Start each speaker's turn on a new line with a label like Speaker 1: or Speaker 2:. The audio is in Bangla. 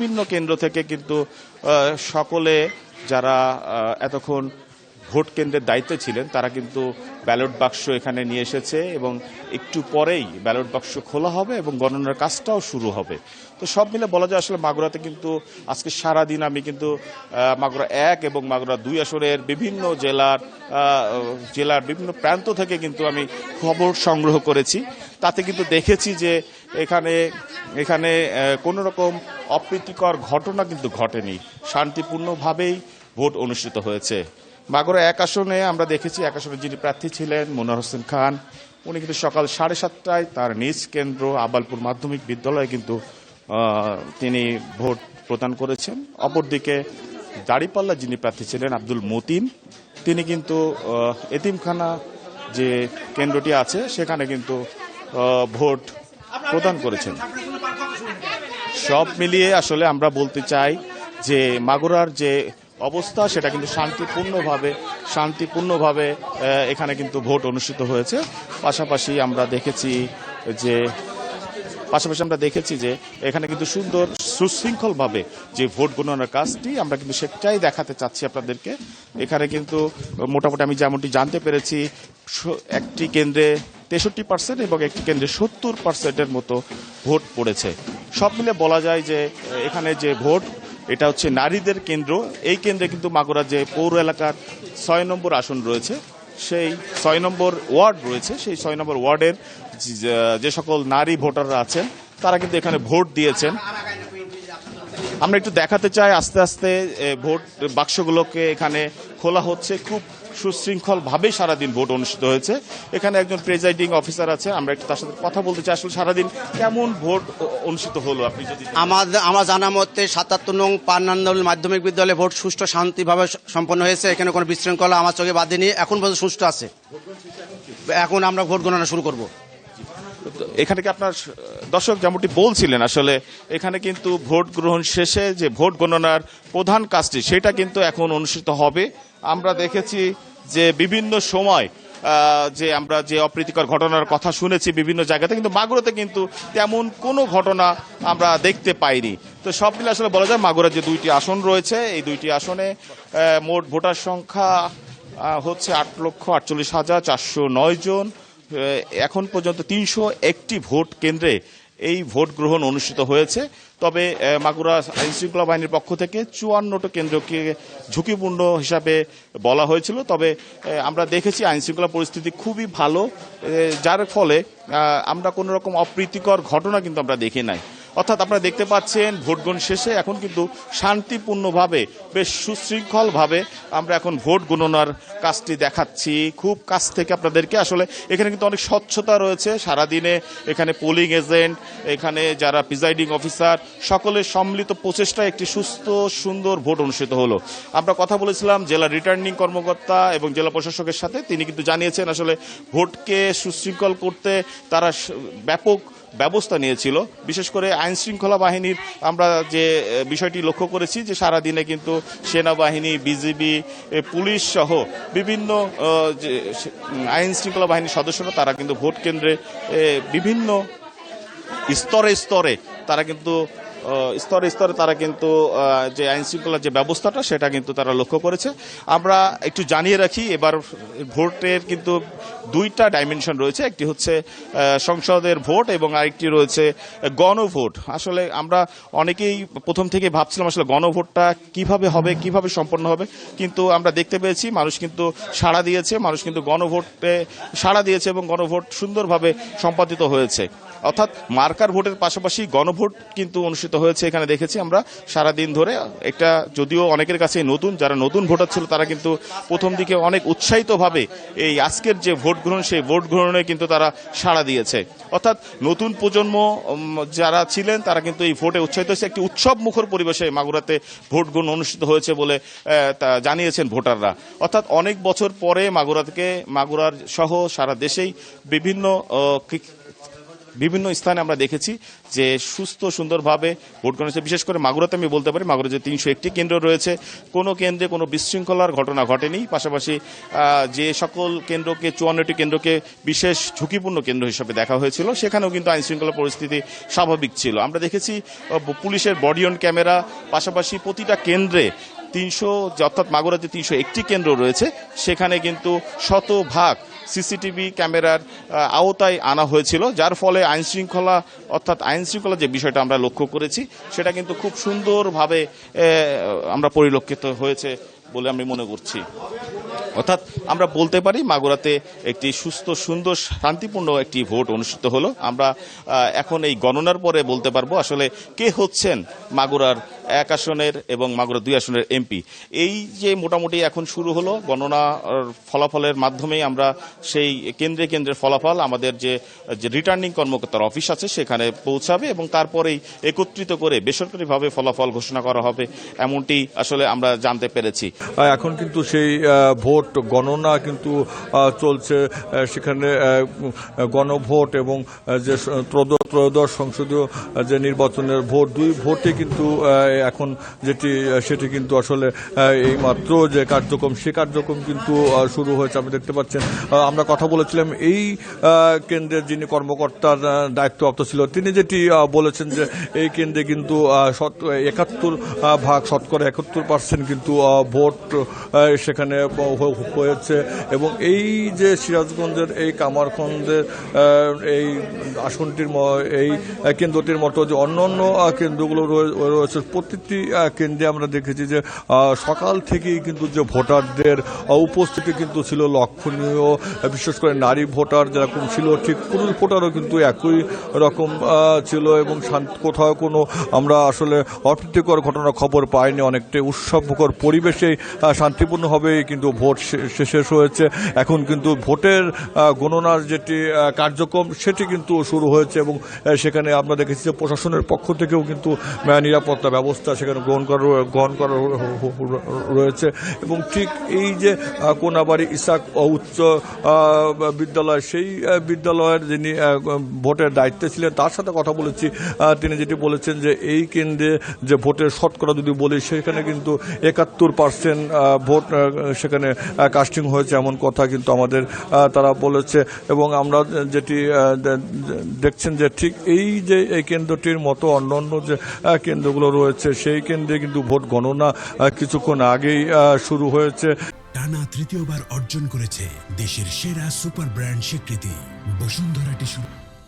Speaker 1: বিভিন্ন কেন্দ্র থেকে কিন্তু সকলে যারা এতক্ষণ ভোট কেন্দ্রের দায়িত্বে ছিলেন তারা কিন্তু ব্যালট বাক্স এখানে নিয়ে এসেছে এবং একটু পরেই ব্যালট বাক্স খোলা হবে এবং গণনার কাজটাও শুরু হবে। তো সব মিলে বলা যায় আসলে মাগুরাতে কিন্তু আজকে সারাদিন আমি কিন্তু মাগুরা 1 এবং মাগুরা 2 আসনের বিভিন্ন জেলার বিভিন্ন প্রান্ত থেকে কিন্তু আমি খবর সংগ্রহ করেছি। তাতে কিন্তু দেখেছি যে এখানে কোনো রকম অপ্রীতিকর ঘটনা কিন্তু ঘটেনি, শান্তিপূর্ণভাবেই ভোট অনুষ্ঠিত হয়েছে। মাগুরা 1 আসনে আমরা দেখেছি 1 আসনে যিনি প্রার্থী ছিলেন মনোয়ার হোসেন খান, উনি কিন্তু সকাল 7:30টায় তার নিজ কেন্দ্র আবালপুর মাধ্যমিক বিদ্যালয়ে কিন্তু তিনি ভোট প্রদান করেছেন। অপরদিকে দাঁড়িপাল্লা যিনি প্রার্থী ছিলেন আব্দুল মতিন, তিনি কিন্তু এতিমখানা যে কেন্দ্রটি আছে সেখানে কিন্তু ভোট প্রদান করেছেন। সব মিলিয়ে আসলে আমরা বলতে চাই যে মাগুরার যে অবস্থা সেটা কিন্তু শান্তিপূর্ণভাবে এখানে কিন্তু ভোট অনুষ্ঠিত হয়েছে। পাশাপাশি আমরা দেখেছি যে এখানে কিন্তু সুন্দর সুশৃঙ্খলভাবে যে ভোট গণনার কাজটি আমরা কিন্তু সেটাই দেখাতে চাচ্ছি আপনাদেরকে। এখানে কিন্তু মোটামুটি আমি যেমনটি জানতে পেরেছি একটি কেন্দ্রে 63% এবং একটি কেন্দ্রে 70%-এর মতো ভোট পড়েছে। সব মিলে বলা যায় যে এখানে যে ভোট এটা হচ্ছে নারীদের কেন্দ্র। এই কেন্দ্রে কিন্তু মাগুরা যে পৌর এলাকার 6 নম্বর আসন রয়েছে, সেই 6 নম্বর ওয়ার্ড রয়েছে, সেই 6 নম্বর ওয়ার্ডের যে সকল নারী ভোটাররা আছেন তারা কিন্তু এখানে ভোট দিয়েছেন। আমরা একটু দেখাতে চাই আস্তে আস্তে ভোট বাক্সগুলোকে এখানে খোলা হচ্ছে। খুব সুশৃঙ্খলভাবে সারাদিন ভোট অনুষ্ঠিত হয়েছে। এখানে একজন প্রেজাইডিং অফিসার আছে, আমরা একটু তার সাথে কথা বলতে চাই। আসলে সারাদিন কেমন ভোট অনুষ্ঠিত হলো আপনি যদি
Speaker 2: আমার জানা মতে 77 নং পান্নান্দল মাধ্যমিক বিদ্যালয়ে ভোট সুষ্ঠু শান্তিভাবে সম্পন্ন হয়েছে। এখানে কোনো বিশৃঙ্খলা আমার চোখে বাঁধেনি, এখন পর্যন্ত সুষ্ঠু আছে। এখন আমরা ভোট গণনা শুরু করব।
Speaker 1: এখানে কি আপনার দর্শক যেমনটি বলছিলেন আসলে এখানে কিন্তু ভোট গ্রহণ শেষে যে ভোট গণনার প্রধান কাজটি সেটা কিন্তু এখন অনুষ্ঠিত হবে। আমরা দেখেছি যে বিভিন্ন সময় আমরা যে অপ্রীতিকর ঘটনার কথা শুনেছি বিভিন্ন জায়গাতে, কিন্তু মাগুরাতে কিন্তু তেমন কোনো ঘটনা আমরা দেখতে পাইনি। তো সব মিলে আসলে বলা যায় মাগুরার যে 2টি আসন রয়েছে এই 2টি আসনে মোট ভোটার সংখ্যা হচ্ছে 8,48,409 জন। এখন পর্যন্ত 301টি ভোট কেন্দ্রে এই ভোট গ্রহণ অনুষ্ঠিত হয়েছে। তবে মাগুরা আইনশৃঙ্খলা বাহিনীর পক্ষ থেকে 54টি কেন্দ্রকে ঝুঁকিপূর্ণ হিসাবে বলা হয়েছিল। তবে আমরা দেখেছি আইনশৃঙ্খলা পরিস্থিতি খুবই ভালো, যার ফলে আমরা কোনো রকম অপ্রীতিকর ঘটনা কিন্তু আমরা দেখি নাই। অর্থাৎ আপনারা দেখতে পাচ্ছেন ভোট গ্রহণ শেষে এখন কিন্তু শান্তিপূর্ণভাবে বেশ সুশৃঙ্খলভাবে আমরা এখন ভোট গণনার কাজটি দেখাচ্ছি খুব কাছ থেকে আপনাদেরকে। আসলে এখানে কিন্তু অনেক স্বচ্ছতা রয়েছে সারাদিনে। এখানে পোলিং এজেন্ট, এখানে যারা প্রিজাইডিং অফিসার, সকলের সম্মিলিত প্রচেষ্টায় একটি সুস্থ সুন্দর ভোট অনুষ্ঠিত হলো। আমরা কথা বলেছিলাম জেলা রিটার্নিং কর্মকর্তা এবং জেলা প্রশাসকের সাথে, তিনি কিন্তু জানিয়েছেন আসলে ভোটকে সুশৃঙ্খল করতে তারা ব্যাপক ব্যবস্থা নিয়েছিল। বিশেষ করে আইন শৃঙ্খলা বাহিনীর আমরা যে বিষয়টি লক্ষ্য করেছি যে সারাদিনে কিন্তু সেনাবাহিনী, বিজিবি, পুলিশ সহ বিভিন্ন আইন শৃঙ্খলা বাহিনীর সদস্যরা তারা কিন্তু ভোট কেন্দ্রে বিভিন্ন স্তরে তারা কিন্তু যে আইন শৃঙ্খলার যে ব্যবস্থাটা সেটা কিন্তু তারা লক্ষ্য করেছে। আমরা একটু জানিয়ে রাখি এবার ভোটের কিন্তু 2টা ডাইমেনশন রয়েছে, একটি হচ্ছে সংসদের ভোট এবং আরেকটি রয়েছে গণভোট। আসলে আমরা অনেকেই প্রথম থেকে ভাবছিলাম আসলে গণভোটটা কিভাবে হবে, কিভাবে সম্পন্ন হবে, কিন্তু আমরা দেখতে পেয়েছি মানুষ কিন্তু সাড়া দিয়েছে, গণভোটে সাড়া দিয়েছে এবং গণভোট সুন্দরভাবে সম্পাদিত হয়েছে। অর্থাৎ মার্কার ভোটের পাশাপাশি গণভোট কিন্তু অনুষ্ঠিত হয়েছে। এখানে দেখেছি আমরা সারাদিন ধরে, একটা যদিও অনেকের কাছে নতুন, যারা নতুন ভোটার ছিল তারা কিন্তু প্রথম দিকে অনেক উৎসাহিতভাবে এই আজকের যে ভোট গ্রহণ সেই ভোট গ্রহণে কিন্তু তারা সাড়া দিয়েছে। অর্থাৎ নতুন প্রজন্ম যারা ছিলেন তারা কিন্তু এই ভোটে উৎসাহিত হয়েছে। একটি উৎসব মুখর পরিবেশে মাগুরাতে ভোট গ্রহণ অনুষ্ঠিত হয়েছে বলে জানিয়েছেন ভোটাররা। অর্থাৎ অনেক বছর পরে মাগুরার সহ সারা দেশেই বিভিন্ন বিভিন্ন স্থানে আমরা দেখেছি যে সুস্থ সুন্দরভাবে ভোট গ্রহণ হয়েছে। বিশেষ করে মাগুরাতে আমি বলতে পারি, মাগুরা যে 301টি কেন্দ্র রয়েছে, কোনো কেন্দ্রে কোনো বিশৃঙ্খলার ঘটনা ঘটেনি। পাশাপাশি যে সকল কেন্দ্রকে 54টি কেন্দ্রকে বিশেষ ঝুঁকিপূর্ণ কেন্দ্র হিসেবে দেখা হয়েছিল, সেখানেও কিন্তু আইন শৃঙ্খলা পরিস্থিতি স্বাভাবিক ছিল। আমরা দেখেছি পুলিশের বডি অন ক্যামেরা, পাশাপাশি প্রতিটা কেন্দ্রে 300 অর্থাৎ মাগুরাতে 301টি কেন্দ্র রয়েছে, সেখানে কিন্তু শতভাগ সিসিটিভি ক্যামেরার আওতায় আনা হয়েছিল, যার ফলে আইন শৃঙ্খলা যে বিষয়টা আমরা লক্ষ্য করেছি সেটা কিন্তু খুব সুন্দরভাবে আমরা পরিলক্ষিত হয়েছে বলে আমি মনে করছি। অর্থাৎ আমরা বলতে পারি মাগুরাতে একটি সুস্থ সুন্দর শান্তিপূর্ণ একটি ভোট অনুষ্ঠিত হলো। আমরা এখন এই গণনার পরে বলতে পারবো আসলে কে হচ্ছেন মাগুরার 1 আসনের এবং মাগুরা 2 আসনের এমপি। এই যে মোটামুটি এখন শুরু হলো গণনা ফলাফলের মাধ্যমেই আমরা সেই কেন্দ্রে কেন্দ্রের ফলাফল আমাদের যে রিটার্নিং কর্মকর্তার অফিস আছে সেখানে পৌঁছাবে এবং তারপরেই একত্রিত করে বেসরকারিভাবে ফলাফল ঘোষণা করা হবে, এমনটি আসলে আমরা জানতে পেরেছি।
Speaker 3: এখন কিন্তু সেই ভোট গণনা কিন্তু চলছে, সেখানে গণভোট এবং যে ত্রয়োদশ সংসদীয় যে নির্বাচনের ভোট, 2 ভোটে কিন্তু এখন সেটি কিন্তু আসলে এই মাত্র যে কার্যক্রম, সে কার্যক্রম কিন্তু শুরু হয়েছে। আপনি দেখতে পাচ্ছেন, আমরা কথা বলেছিলাম এই কেন্দ্রের যিনি কর্মকর্তার দায়িত্বপ্রাপ্ত ছিল, তিনি যেটি বলেছেন যে এই কেন্দ্রে কিন্তু 71% কিন্তু ভোট সেখানে হয়েছে এবং এই যে সিরাজগঞ্জের এই কামারখন্দের এই আসনটির এই কেন্দ্রটির মতো যে অন্যান্য কেন্দ্রগুলো রয়েছে, প্রতিটি কেন্দ্রে আমরা দেখেছি যে সকাল থেকেই কিন্তু যে ভোটারদের উপস্থিতি কিন্তু ছিল লক্ষণীয়। বিশেষ করে নারী ভোটার যেরকম ছিল, ঠিক পুরুষ ভোটারও কিন্তু একই রকম ছিল এবং কোথাও কোনো আমরা আসলে অপ্রীতিকর ঘটনা খবর পাইনি। অনেকটাই উৎসবমুখর পরিবেশে শান্তিপূর্ণভাবে কিন্তু ভোট শেষ হয়েছে। এখন কিন্তু ভোটের গণনার যেটি কার্যক্রম সেটি কিন্তু শুরু হয়েছে এবং সেখানে আমরা দেখেছি যে প্রশাসনের পক্ষ থেকেও কিন্তু নিরাপত্তা ব্যবস্থা সেখানে গ্রহণ করা রয়েছে এবং ঠিক এই যে কোনাবাড়ি ইসাক উচ্চ বিদ্যালয়, সেই বিদ্যালয়ের যিনি ভোটের দায়িত্বে ছিলেন তার সাথে কথা বলেছি। তিনি যেটি বলেছেন যে এই কেন্দ্রে যে ভোটের শতকরা যদি বলি, সেখানে কিন্তু 71% ভোট সেখানে কাস্টিং হয়েছে, এমন কথা কিন্তু আমাদের তারা বলেছে। এবং আমরা যেটি দেখছেন যে ঠিক এই যে এই কেন্দ্রটির মতো অন্যান্য যে কেন্দ্রগুলো রয়েছে, সেই কেন্দ্রে কিন্তু ভোট গণনা কিছুক্ষণ আগেই শুরু হয়েছে।
Speaker 4: টানা 3য়বার অর্জন করেছে দেশের সেরা সুপার ব্র্যান্ড স্বীকৃতি বসুন্ধরা টিস্যু।